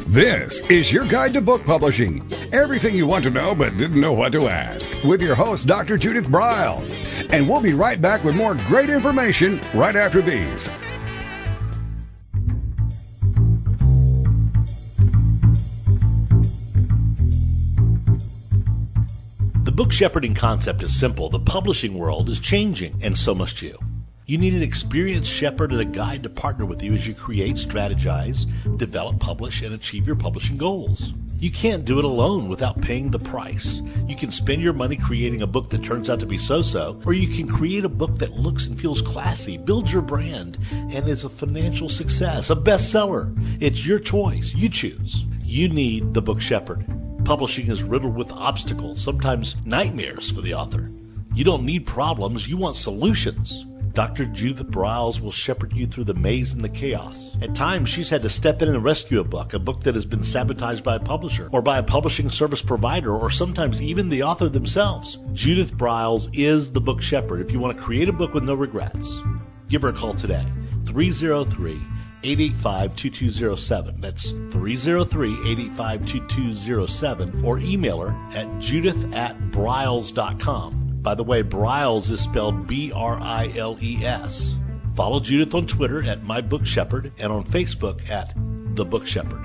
This is your guide to book publishing. Everything you want to know but didn't know what to ask, with your host, Dr. Judith Briles. And we'll be right back with more great information right after these. The book shepherding concept is simple. The publishing world is changing, and so must you. You need an experienced shepherd and a guide to partner with you as you create, strategize, develop, publish, and achieve your publishing goals. You can't do it alone without paying the price. You can spend your money creating a book that turns out to be so-so, or you can create a book that looks and feels classy, builds your brand, and is a financial success, a bestseller. It's your choice. You choose. You need the book shepherd. Publishing is riddled with obstacles, sometimes nightmares for the author. You don't need problems. You want solutions. Dr. Judith Briles will shepherd you through the maze and the chaos. At times, she's had to step in and rescue a book that has been sabotaged by a publisher, or by a publishing service provider, or sometimes even the author themselves. Judith Briles is the book shepherd if you want to create a book with no regrets. Give her a call today, 303-885-2207. That's 303-885-2207, or email her at judith@briles.com. By the way, Briles is spelled B-R-I-L-E-S. Follow Judith on Twitter at My Book Shepherd and on Facebook at The Book Shepherd.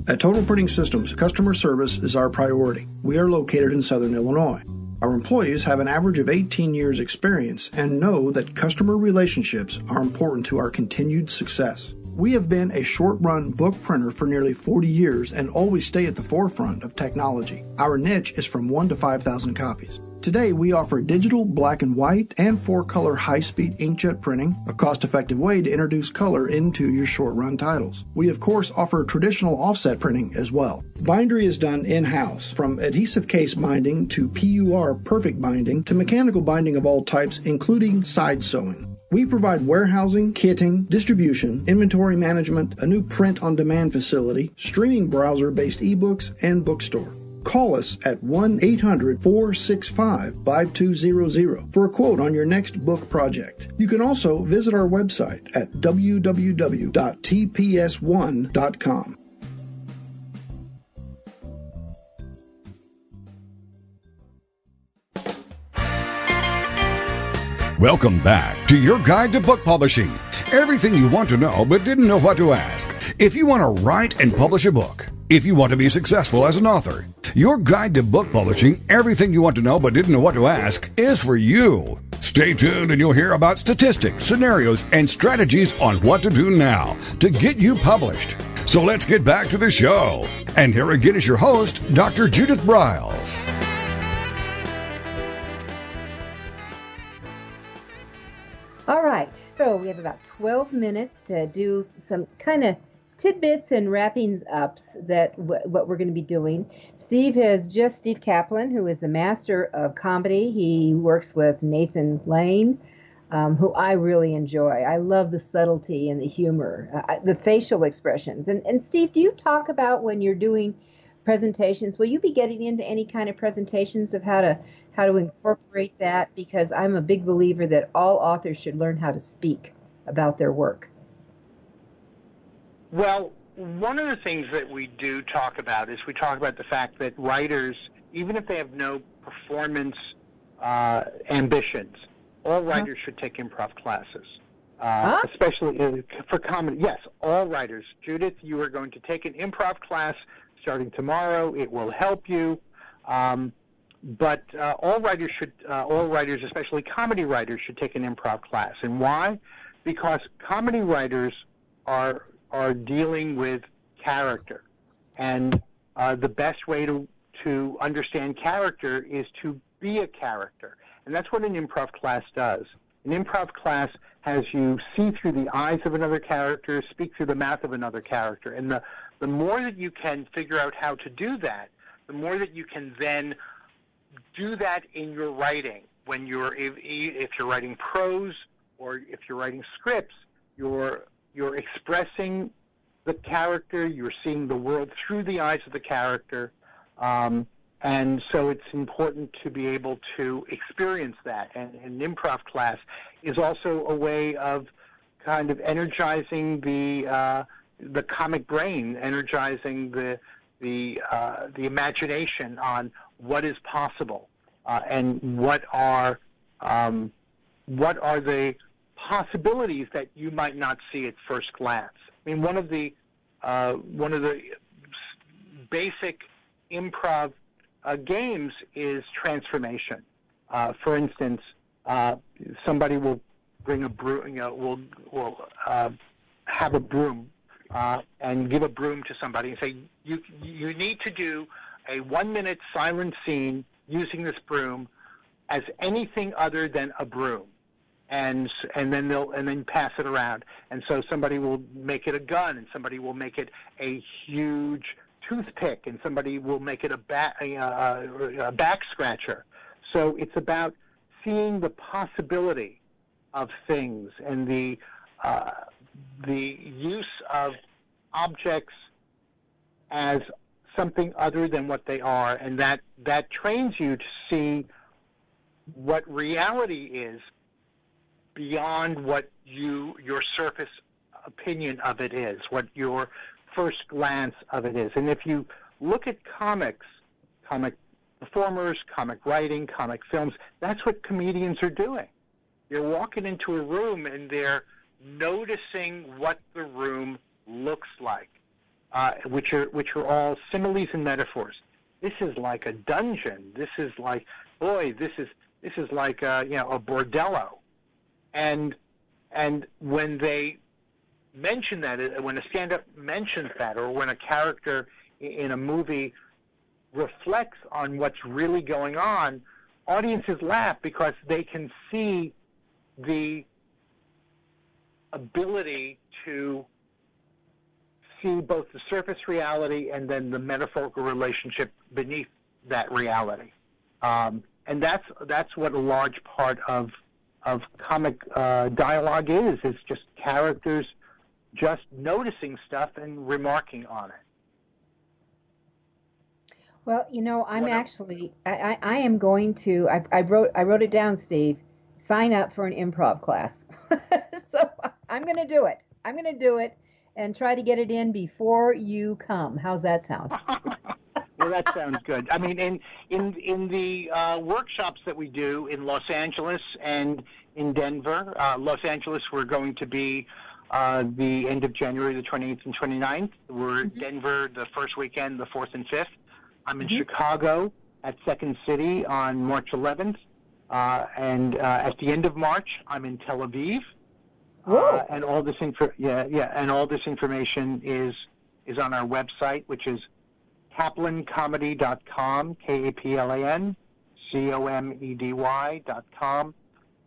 At Total Printing Systems, customer service is our priority. We are located in Southern Illinois. Our employees have an average of 18 years experience and know that customer relationships are important to our continued success. We have been a short-run book printer for nearly 40 years and always stay at the forefront of technology. Our niche is from 1 to 5,000 copies. Today, we offer digital, black and white, and 4-color high-speed inkjet printing, a cost-effective way to introduce color into your short-run titles. We, of course, offer traditional offset printing as well. Bindery is done in-house, from adhesive case binding to PUR perfect binding to mechanical binding of all types, including side sewing. We provide warehousing, kitting, distribution, inventory management, a new print-on-demand facility, streaming browser-based ebooks, and bookstore. Call us at 1-800-465-5200 for a quote on your next book project. You can also visit our website at www.tps1.com. Welcome back to your guide to book publishing. Everything you want to know but didn't know what to ask. If you want to write and publish a book, if you want to be successful as an author, your guide to book publishing, everything you want to know but didn't know what to ask, is for you. Stay tuned and you'll hear about statistics, scenarios, and strategies on what to do now to get you published. So let's get back to the show. And here again is your host, Dr. Judith Briles. All right, so we have about 12 minutes to do some kind of tidbits and wrappings ups that what we're going to be doing. Steve Kaplan, who is a master of comedy. He works with Nathan Lane, who I really enjoy. I love the subtlety and the humor, the facial expressions. And Steve, do you talk about when you're doing presentations? Will you be getting into any kind of presentations of how to incorporate that? Because I'm a big believer that all authors should learn how to speak about their work. Well, one of the things that we do talk about is we talk about the fact that writers, even if they have no performance ambitions, all writers should take improv classes, especially for comedy. Yes, all writers. Judith, you are going to take an improv class starting tomorrow. It will help you. But all writers, especially comedy writers, should take an improv class. And why? Because comedy writers are dealing with character. And the best way to understand character is to be a character. And that's what an improv class does. An improv class has you see through the eyes of another character, speak through the mouth of another character. And the more that you can figure out how to do that, the more that you can then do that in your writing. When if you're writing prose or if you're writing scripts, you're expressing the character, you're seeing the world through the eyes of the character, and so it's important to be able to experience that. And an improv class is also a way of kind of energizing the comic brain, energizing the imagination on what is possible, and what are the possibilities that you might not see at first glance. I mean, one of the basic improv games is transformation. For instance, somebody will bring a broom, will have a broom and give a broom to somebody and say, you need to do a 1-minute silent scene using this broom as anything other than a broom, and then pass it around. And so somebody will make it a gun, and somebody will make it a huge toothpick, and somebody will make it a back scratcher. So it's about seeing the possibility of things and the use of objects as something other than what they are, and that trains you to see what reality is beyond what your surface opinion of it is, what your first glance of it is. And if you look at comics, comic performers, comic writing, comic films, that's what comedians are doing. You're walking into a room and they're noticing what the room looks like, which are all similes and metaphors. This is like a dungeon. This is like, boy, this is like a bordello. And when they mention that, when a stand-up mentions that, or when a character in a movie reflects on what's really going on, audiences laugh because they can see the ability to see both the surface reality and then the metaphorical relationship beneath that reality. And that's what a large part of comic dialogue is. It's just characters just noticing stuff and remarking on it. Well, I'm actually, I am going to, I wrote it down, Steve, sign up for an improv class. So I'm going to do it. I'm going to do it and try to get it in before you come. How's that sound? Well, that sounds good. I mean, in the workshops that we do in Los Angeles and in Denver, Los Angeles, we're going to be the end of January, the 28th and 29th. We're in Denver the first weekend, the 4th and 5th. I'm in Chicago at Second City on March 11th. And at the end of March, I'm in Tel Aviv. And all this and all this information is on our website, which is kaplancomedy.com, KAPLANCOMEDY.com.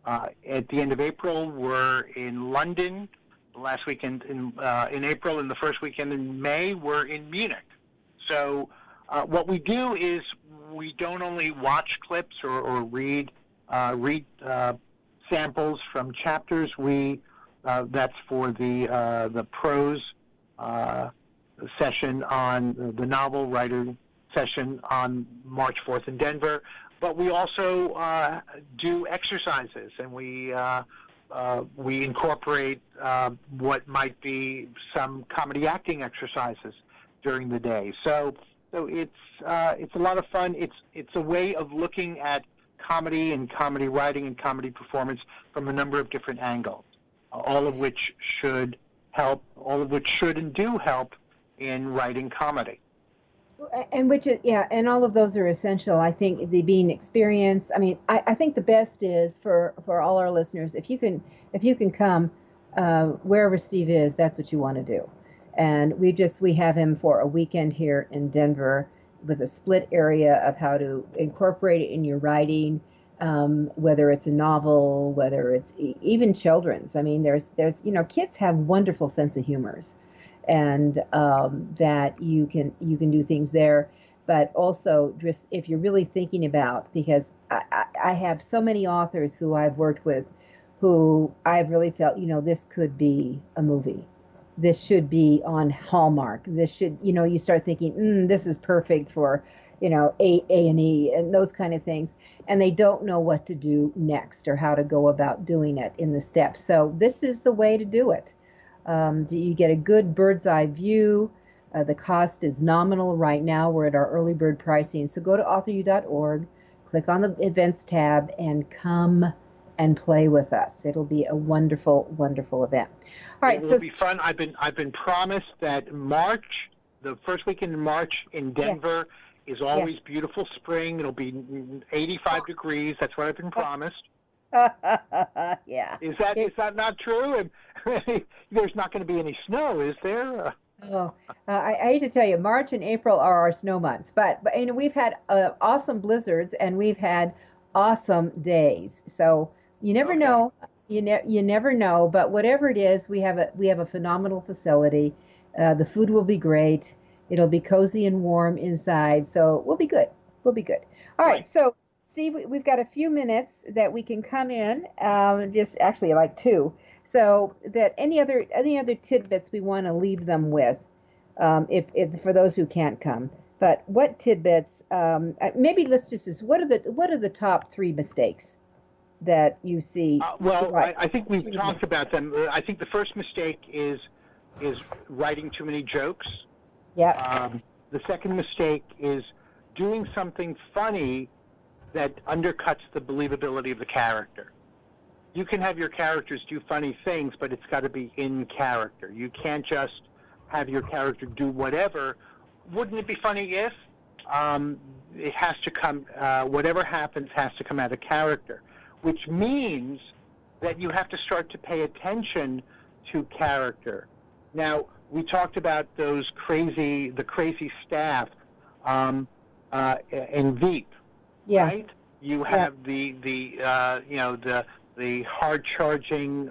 At the end of April, we're in London. The last weekend in April, and the first weekend in May, we're in Munich. So what we do is we don't only watch clips or read samples from chapters. That's for the prose session on the novel writer session on March 4th in Denver. But we also do exercises, and we incorporate what might be some comedy acting exercises during the day. So it's a lot of fun. It's a way of looking at comedy and comedy writing and comedy performance from a number of different angles, all of which should and do help in writing comedy. And and all of those are essential. I think the being experienced. I mean, I think the best is for all our listeners, if you can come wherever Steve is, that's what you want to do. And we have him for a weekend here in Denver with a split area of how to incorporate it in your writing, whether it's a novel, whether it's even children's. I mean, there's kids have wonderful sense of humors. And that you can do things there, but also just if you're really thinking about, because I have so many authors who I've worked with, who I've really felt, this could be a movie, this should be on Hallmark, this should, you start thinking, this is perfect for, A&E and those kind of things, and they don't know what to do next or how to go about doing it in the steps. So this is the way to do it. You get a good bird's eye view. The cost is nominal right now. We're at our early bird pricing. So go to AuthorU-Your, click on the events tab, and come and play with us. It'll be a wonderful, wonderful event. All right, it'll be fun. I've been promised that March, the first weekend in March in Denver, is always beautiful spring. It'll be 85 degrees. That's what I've been promised. Yeah. Is that not true? And there's not going to be any snow, is there? I hate to tell you, March and April are our snow months, but we've had awesome blizzards and we've had awesome days. So you never know. You never know. But whatever it is, we have a phenomenal facility. The food will be great. It'll be cozy and warm inside. So we'll be good. All right. So. Steve, we've got a few minutes that we can come in, just actually like 2. So that any other tidbits we want to leave them with, if for those who can't come. But what tidbits? Maybe let's just what are the top 3 mistakes that you see? I think we've talked about them. I think the first mistake is writing too many jokes. Yeah. The second mistake is doing something funny that undercuts the believability of the character. You can have your characters do funny things, but it's got to be in character. You can't just have your character do whatever. Wouldn't it be funny if? It has to come, whatever happens has to come out of character, which means that you have to start to pay attention to character. Now, we talked about the crazy staff in Veep. Yeah. Right? You have the hard-charging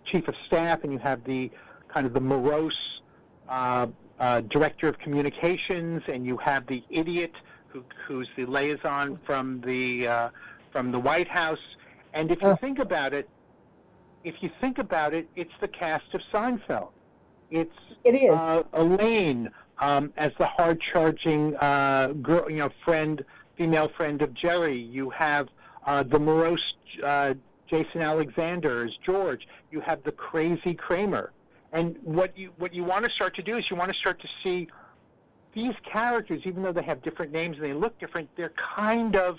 chief of staff, and you have the kind of the morose director of communications, and you have the idiot who's the liaison from the White House, And if you think about it, it's the cast of Seinfeld. It is Elaine as the hard-charging girl, female friend of Jerry. You have the morose Jason Alexander as George. You have the crazy Kramer. And what you want to start to do is you want to start to see these characters, even though they have different names and they look different, they're kind of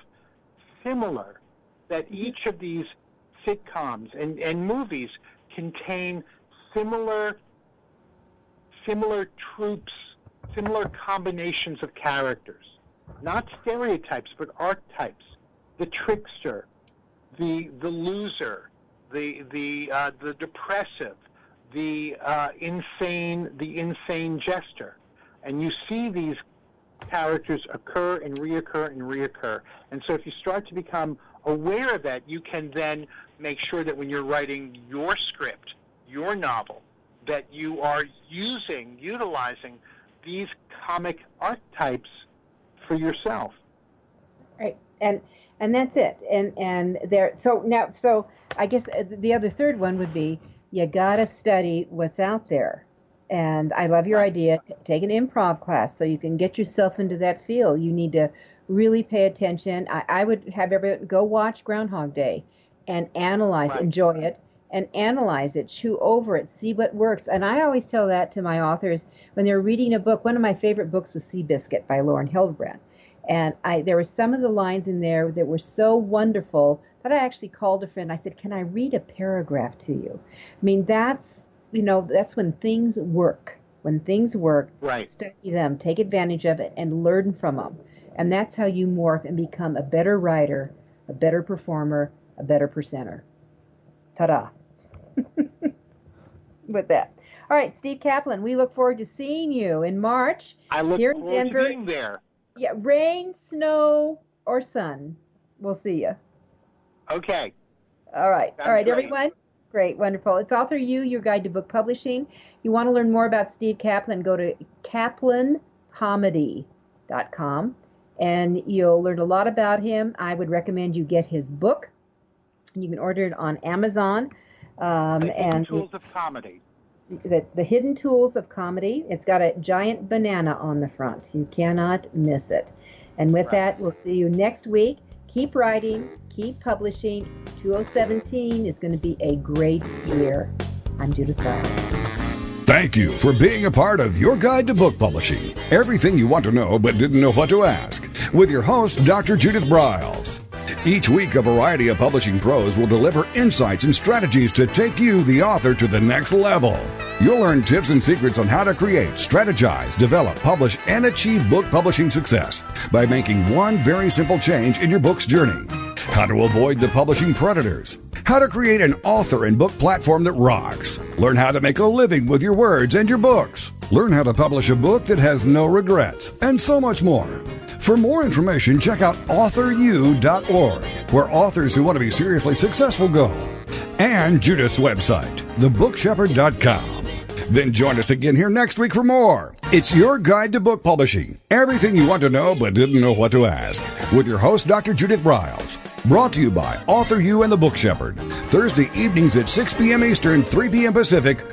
similar. That each of these sitcoms and movies contain similar tropes, similar combinations of characters. Not stereotypes, but archetypes. The trickster, the loser, the depressive, the insane jester. And you see these characters occur and reoccur. And so if you start to become aware of that, you can then make sure that when you're writing your script, your novel, that you are utilizing these comic archetypes for yourself. Right. And that's it. And there. So I guess the other third one would be you gotta study what's out there. And I love your idea. Take an improv class so you can get yourself into that field. You need to really pay attention. I would have everyone go watch Groundhog Day and analyze, enjoy it, and analyze it, chew over it, see what works. And I always tell that to my authors when they're reading a book. One of my favorite books was Seabiscuit by Lauren Hildebrand. And there were some of the lines in there that were so wonderful that I actually called a friend. I said, can I read a paragraph to you? I mean, that's when things work. When things work, study them, take advantage of it, and learn from them. And that's how you morph and become a better writer, a better performer, a better presenter. Ta-da. With that. All right, Steve Kaplan, we look forward to seeing you in March. I look here in forward Denver. to being there. Yeah, rain, snow, or sun. We'll see you. Okay. All right. Sounds All right, great. everyone. Great, wonderful. It's AuthorU, your guide to book publishing. You want to learn more about Steve Kaplan, go to kaplancomedy.com, and you'll learn a lot about him. I would recommend you get his book. You can order it on Amazon. The Hidden Tools of Comedy. The Hidden Tools of Comedy. It's got a giant banana on the front. You cannot miss it. And with that, we'll see you next week. Keep writing, keep publishing. 2017 is going to be a great year. I'm Judith Briles. Thank you for being a part of Your Guide to Book Publishing. Everything you want to know but didn't know what to ask. With your host, Dr. Judith Briles. Each week, a variety of publishing pros will deliver insights and strategies to take you, the author, to the next level. You'll learn tips and secrets on how to create, strategize, develop, publish, and achieve book publishing success by making one very simple change in your book's journey. How to avoid the publishing predators. How to create an author and book platform that rocks. Learn how to make a living with your words and your books. Learn how to publish a book that has no regrets, and so much more. For more information, check out AuthorU.org, where authors who want to be seriously successful go. And Judith's website, thebookshepherd.com. Then join us again here next week for more. It's Your Guide to Book Publishing. Everything you want to know but didn't know what to ask. With your host, Dr. Judith Briles. Brought to you by AuthorU and the Book Shepherd. Thursday evenings at 6 p.m. Eastern, 3 p.m. Pacific